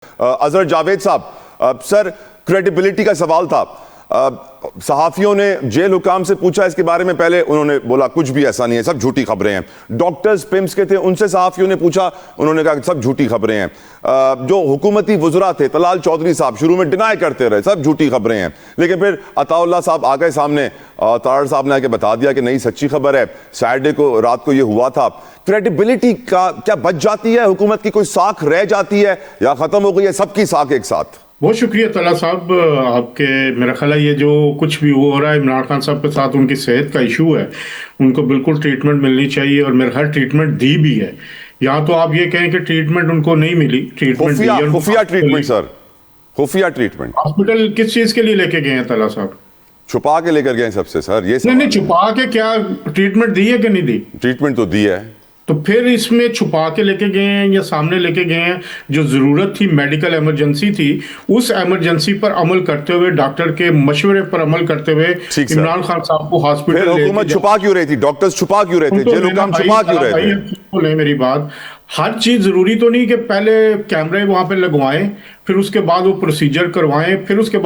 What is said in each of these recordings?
अजहर जावेद साहब, sir credibility का सवाल था। सहाफियों ने जेल हुकाम से पूछा इसके बारे में, पहले उन्होंने बोला कुछ भी ऐसा नहीं है, सब झूठी खबरें हैं। डॉक्टर्स पिम्स के थे, उनसे सहाफियों ने पूछा, उन्होंने कहा कि सब झूठी खबरें हैं। जो हुकूमती वज़रा थे, तलाल चौधरी साहब शुरू में डिनाई करते रहे, सब झूठी खबरें हैं, लेकिन फिर अताउल्लाह साहब आ गए सामने, तारड़ साहब ने आके बता दिया कि नहीं सच्ची खबर है, सैटरडे को रात को ये हुआ था। क्रेडिबिलिटी का क्या बच जाती है? हुकूमत की कोई साख रह जाती है या खत्म हो गई है सबकी साख एक साथ? बहुत शुक्रिया तला साहब आपके। मेरा ख्याल है ये जो कुछ भी हो रहा है इमरान खान साहब के साथ, उनकी सेहत का इशू है, उनको बिल्कुल ट्रीटमेंट मिलनी चाहिए और मेरे ख्याल ट्रीटमेंट दी भी है। या तो आप ये कहें कि ट्रीटमेंट उनको नहीं मिली, ट्रीटमेंट खुफिया ट्रीटमेंट सर, खुफिया ट्रीटमेंट। हॉस्पिटल किस चीज के लिए लेके गए हैं तला साहब? छुपा के लेकर गए सबसे सर, ये नहीं छुपा के क्या ट्रीटमेंट दी है कि नहीं दी? ट्रीटमेंट तो दी है, तो फिर इसमें छुपा के लेके गए हैं या सामने लेके गए हैं? जो जरूरत थी, मेडिकल इमरजेंसी थी, उस इमरजेंसी पर अमल करते हुए, डॉक्टर के मशवरे पर अमल करते हुए इमरान खान साहब को हॉस्पिटल हुकूमत छुपा क्यों रही थी? डॉक्टर्स छुपा क्यों रहे थे? जेल हुकाम छुपा क्यों रहे थे? मेरी बात, हर चीज जरूरी तो नहीं कि पहले कैमरे वहां पे लगवाएं, फिर उसके बाद वो प्रोसीजर करवाएं, फिर उसके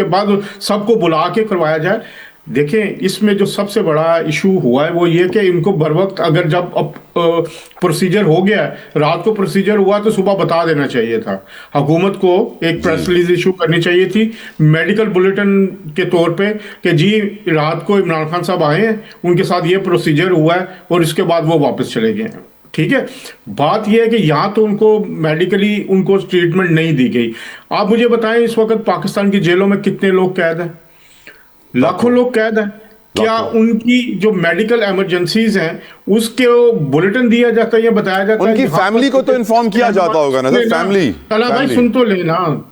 बाद सबको बुला के करवाया जाए। देखें, इसमें जो सबसे बड़ा इशू हुआ है वो ये कि इनको बर वक्त, अगर जब प्रोसीजर हो गया, रात को प्रोसीजर हुआ तो सुबह बता देना चाहिए था। हुकूमत को एक प्रेस रिलीज इशू करनी चाहिए थी मेडिकल बुलेटिन के तौर पे कि जी रात को इमरान खान साहब आए हैं, उनके साथ ये प्रोसीजर हुआ है और इसके बाद वो वापस चले गए हैं। ठीक है, बात यह है कि यहाँ तो उनको मेडिकली उनको ट्रीटमेंट नहीं दी गई। आप मुझे बताएं, इस वक्त पाकिस्तान की जेलों में कितने लोग कैद हैं? लाखों लोग कैद हैं। क्या उनकी जो मेडिकल इमरजेंसीज हैं उसके बुलेटिन दिया जाता है या बताया जाता है? उनकी फैमिली को तो इन्फॉर्म किया जाता होगा ना सर? फैमिली तला भाई सुन तो लेना,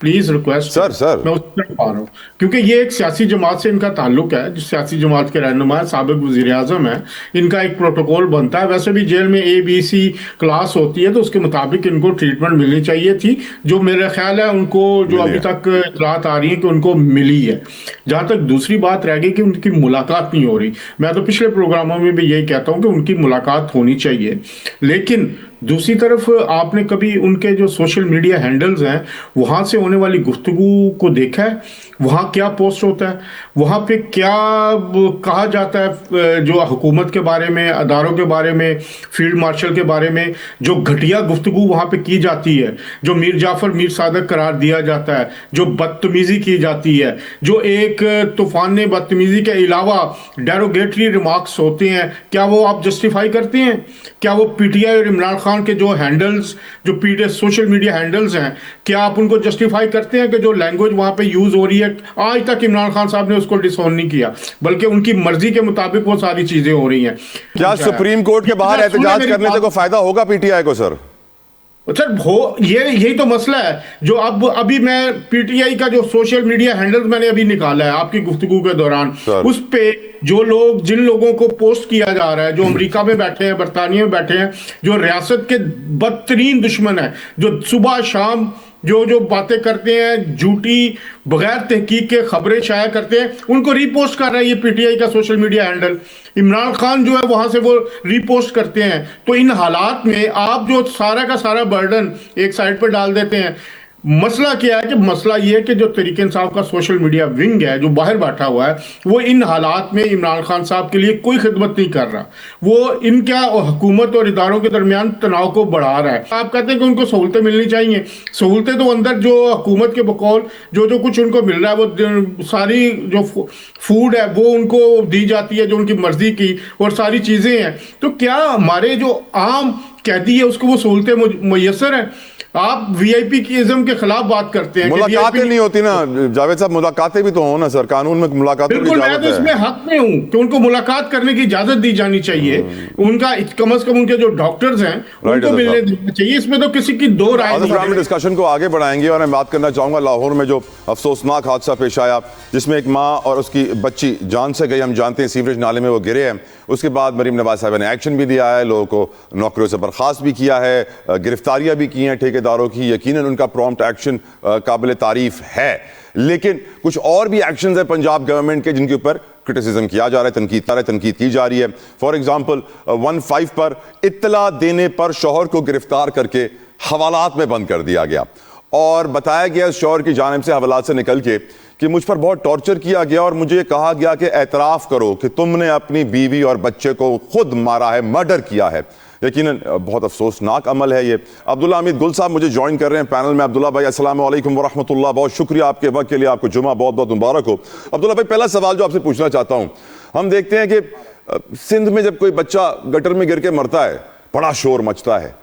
प्लीज रिक्वेस्ट सर मैं उससे पा रहा हूँ, क्योंकि ये एक सियासी जमात से इनका ताल्लुक है, जो सियासी जमात के रहनुमा साबिक वजीर आजम है, इनका एक प्रोटोकॉल बनता है। वैसे भी जेल में ABC क्लास होती है, तो उसके मुताबिक इनको ट्रीटमेंट मिलनी चाहिए थी, जो मेरा ख्याल है उनको, जो अभी तक इतलात आ रही है कि उनको मिली है। जहां तक दूसरी बात रह गई कि उनकी मुलाकात नहीं हो रही, मैं तो पिछले प्रोग्रामों में भी यही कहता हूं कि उनकी मुलाकात होनी चाहिए। लेकिन दूसरी तरफ आपने कभी उनके जो सोशल मीडिया हैंडल्स हैं वहां से होने वाली गुफ्तगू को देखा है? वहां क्या पोस्ट होता है, वहां पे क्या कहा जाता है जो हुकूमत के बारे में, अदारों के बारे में, फील्ड मार्शल के बारे में जो घटिया गुफ्तगू वहां पे की जाती है, जो मीर जाफर मीर सादक करार दिया जाता है, जो बदतमीजी की जाती है, जो एक तूफान बदतमीजी के अलावा डेरोगेटरी रिमार्क्स होते हैं, क्या वो आप जस्टिफाई करते हैं? क्या वो PTI और इमरान खान के जो हैंडल्स, जो सोशल मीडिया हैंडल्स हैं, क्या आप उनको जस्टिफाई करते हैं कि जो लैंग्वेज वहां पे यूज हो रही है, आज तक इमरान खान साहब ने उसको डिसऑन नहीं किया, बल्कि उनकी मर्जी के मुताबिक वो सारी चीजें हो रही हैं? क्या सुप्रीम कोर्ट के बाहर एहतजाज करने से कोई फायदा होगा PTI को सर? सर यही तो मसला है जो अभी मैं PTI का जो सोशल मीडिया हैंडल मैंने अभी निकाला है आपकी गुफ्तगू के दौरान, उस पे जो लोग, जिन लोगों को पोस्ट किया जा रहा है, जो अमेरिका में बैठे हैं, बरतानिया में बैठे हैं, जो रियासत के बदतरीन दुश्मन है, जो सुबह शाम जो बातें करते हैं, झूठी बगैर तहकीक के खबरें शाया करते हैं, उनको रीपोस्ट कर रहा है ये PTI का social media handle. Imran Khan जो है वहां से वो रीपोस्ट करते हैं। तो इन हालात में आप जो सारा का सारा बर्डन एक साइड पर डाल देते हैं। मसला क्या है कि मसला ये है कि जो तहरीक इंसाफ का सोशल मीडिया विंग है, जो बाहर बैठा हुआ है, वो इन हालात में इमरान खान साहब के लिए कोई खिदमत नहीं कर रहा। वो इनका हुकूमत और इदारों के दरमियान तनाव को बढ़ा रहा है। आप कहते हैं कि उनको सहूलतें मिलनी चाहिए, सहूलतें तो अंदर जो हुकूमत के बकौल जो कुछ उनको मिल रहा है, वो सारी जो फूड है वो उनको दी जाती है, जो उनकी मर्जी की, और सारी चीजें हैं। तो क्या हमारे जो आम कैदी है उसको वो सहूलतें मुयसर है? आप VIP की इज्म के खिलाफ बात करते हैं। मुलाकातें नहीं होती ना जावेद साहब, मुलाकातें भी तो हो ना सर, कानून में मुलाकातों की इजाजत है। मैं तो इसमें हक में हूं कि उनको मुलाकात करने की इजाजत दी जानी चाहिए। उनका कम से कम उनके जो डॉक्टर्स हैं उनको मिलने देना चाहिए। इसमें तो किसी की दो राय नहीं। डिस्कशन को आगे बढ़ाएंगे और मैं बात करना चाहूंगा लाहौर में जो अफसोसनाक हादसा पेश आया, जिसमें एक माँ और उसकी बच्ची जान से गई। हम जानते हैं सीवरेज नाले में वो गिरे हैं। उसके बाद मरीम नवाज साहब ने एक्शन भी दिया है, लोगों को नौकरियों से बर्खास्त भी किया है, गिरफ्तारियां भी की हैं ठेकेदारों की। यकीनन उनका प्रॉम्प्ट एक्शन काबिल तारीफ है, लेकिन कुछ और भी एक्शंस है पंजाब गवर्नमेंट के जिनके ऊपर क्रिटिसिज्म किया जा रहा है, तनकीद की जा रही है। फॉर एग्जाम्पल 15 पर इत्तला देने पर शौहर को गिरफ्तार करके हवालात में बंद कर दिया गया। और बताया गया उस शौहर की जानिब से हवालात से निकल के कि मुझ पर बहुत टॉर्चर किया गया और मुझे कहा गया कि एतराफ़ करो कि तुमने अपनी बीवी और बच्चे को खुद मारा है, मर्डर किया है। यकीनन बहुत अफसोसनाक अमल है ये। अब्दुल्ला हमीद गुल साहब मुझे ज्वाइन कर रहे हैं पैनल में। अब्दुल्ला भाई अस्सलाम वालेकुम व रहमतुल्लाह, बहुत शुक्रिया आपके वक्त के लिए, आपको जुमा बहुत बहुत मुबारक हो। अब्दुल्ला भाई, पहला सवाल जो आपसे पूछना चाहता हूँ, हम देखते हैं कि सिंध में जब कोई बच्चा गटर में गिर के मरता है बड़ा शोर मचता है।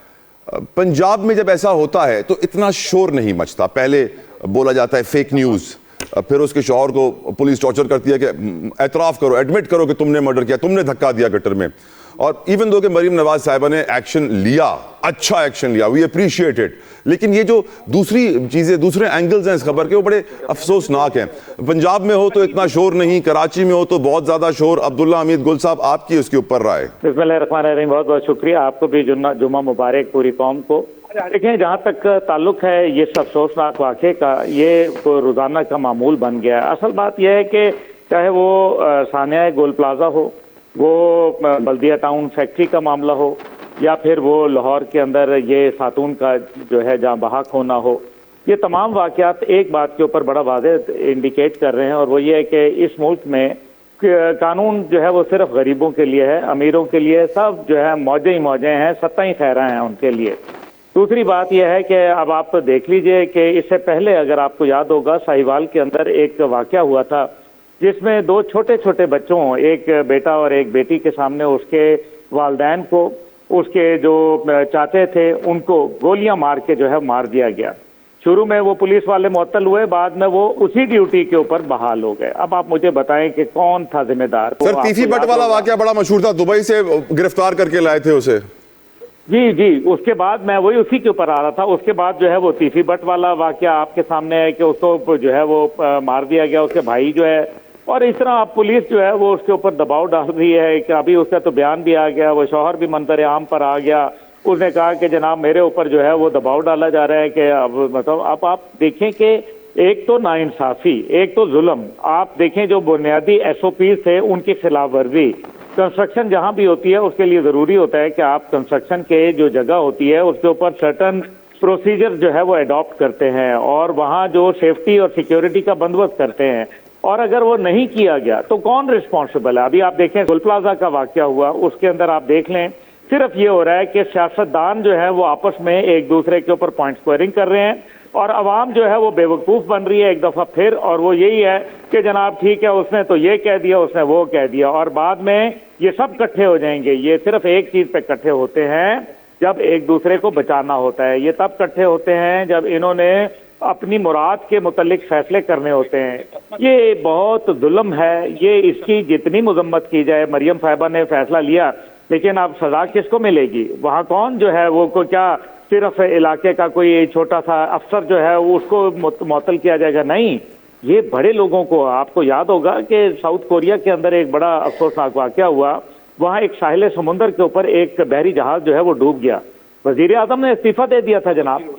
पंजाब में जब ऐसा होता है तो इतना शोर नहीं मचता। पहले बोला जाता है फेक न्यूज़, फिर उसके शौहर को पुलिस टॉर्चर करती है कि एतराफ़ करो, एडमिट करो कि तुमने मर्डर किया, तुमने धक्का दिया गटर में। और इवन दो कि मरीम नवाज साहिबा ने एक्शन लिया, अच्छा एक्शन लिया, वी अप्रिशिएट इट, लेकिन ये जो दूसरी चीज़ें, दूसरे एंगल्स हैं इस खबर के, वो बड़े अफसोसनाक हैं। पंजाब में हो तो इतना शोर नहीं, कराची में हो तो बहुत ज़्यादा शोर। अब्दुल्ला हमीद गुल साहब, आपकी उसके ऊपर राय। बिस्मिल्लाहिर्रहमानिर्रहीम, बहुत बहुत शुक्रिया, आपको भी जुम्मा मुबारक पूरी कौम को। देखें, जहाँ तक ताल्लुक है ये अफसोसनाक वाक़े का, ये रोज़ाना का मामूल बन गया है। असल बात यह है कि चाहे वो सानिया गोल प्लाजा हो, वो बल्दिया टाउन फैक्ट्री का मामला हो, या फिर वो लाहौर के अंदर ये खातून का जो है जहाँ बहाक होना हो, ये तमाम वाक़यात एक बात के ऊपर बड़ा वाज़ेह इंडिकेट कर रहे हैं, और वो ये है कि इस मुल्क में कानून जो है वो सिर्फ गरीबों के लिए है, अमीरों के लिए सब जो है मौजें ही मौजें हैं, सत्ता ही खैरा हैं उनके लिए। दूसरी बात यह है कि अब आप देख लीजिए कि इससे पहले अगर आपको याद होगा, साहिवाल के अंदर एक वाक़या हुआ था जिसमें दो छोटे छोटे बच्चों, एक बेटा और एक बेटी के सामने उसके वालिदैन को, उसके जो चाचे थे उनको गोलियां मार के जो है मार दिया गया। शुरू में वो पुलिस वाले मुअत्तल हुए, बाद में वो उसी ड्यूटी के ऊपर बहाल हो गए। अब आप मुझे बताएं कि कौन था जिम्मेदार। सर, तीफी बट वाला वाक़या बड़ा मशहूर था, दुबई से गिरफ्तार करके लाए थे उसे। जी जी, उसके बाद मैं वही उसी के ऊपर आ रहा था। उसके बाद जो है वो तीफी बट वाला वाक़या आपके सामने है कि उसको जो है वो मार दिया गया, उसके भाई जो है, और इस तरह अब पुलिस जो है वो उसके ऊपर दबाव डाल रही है कि अभी उसका तो बयान भी आ गया, वो शौहर भी मंजर आम पर आ गया। उसने कहा कि जनाब मेरे ऊपर जो है वो दबाव डाला जा रहा है कि अब मतलब अब आप देखें कि एक तो नाइंसाफ़ी, एक तो जुल्म। आप देखें जो बुनियादी SOPs थे उनकी खिलाफ वर्जी। कंस्ट्रक्शन जहां भी होती है उसके लिए ज़रूरी होता है कि आप कंस्ट्रक्शन के जो जगह होती है उसके ऊपर सर्टन प्रोसीजर जो है वो अडॉप्ट करते हैं, और वहाँ जो सेफ्टी और सिक्योरिटी का बंदोबस्त करते हैं। और अगर वो नहीं किया गया तो कौन रिस्पॉन्सिबल है? अभी आप देखें गोल प्लाजा का वाक़या हुआ, उसके अंदर आप देख लें सिर्फ ये हो रहा है कि सियासतदान जो है वो आपस में एक दूसरे के ऊपर पॉइंट स्क्वायरिंग कर रहे हैं, और अवाम जो है वो बेवकूफ़ बन रही है एक दफ़ा फिर। और वो यही है कि जनाब ठीक है, उसने तो ये कह दिया, उसने वो कह दिया, और बाद में ये सब इकट्ठे हो जाएंगे। ये सिर्फ एक चीज़ पे इकट्ठे होते हैं जब एक दूसरे को बचाना होता है। ये तब इकट्ठे होते हैं जब इन्होंने अपनी मुराद के मुतालिक फैसले करने होते हैं। ये बहुत जुल्म है, ये इसकी जितनी मजम्मत की जाए। मरियम साहिबा ने फैसला लिया, लेकिन अब सजा किसको मिलेगी? वहाँ कौन जो है वो को क्या सिर्फ इलाके का कोई छोटा सा अफसर जो है उसको मुअत्तल किया जाएगा? नहीं, ये बड़े लोगों को। आपको याद होगा कि साउथ कोरिया के अंदर एक बड़ा अफसोसनाक वाक़या हुआ, वहाँ एक साहिल समुंदर के ऊपर एक बहरी जहाज जो है वो डूब गया। वजीर आजम ने इस्तीफा दे दिया था जनाब।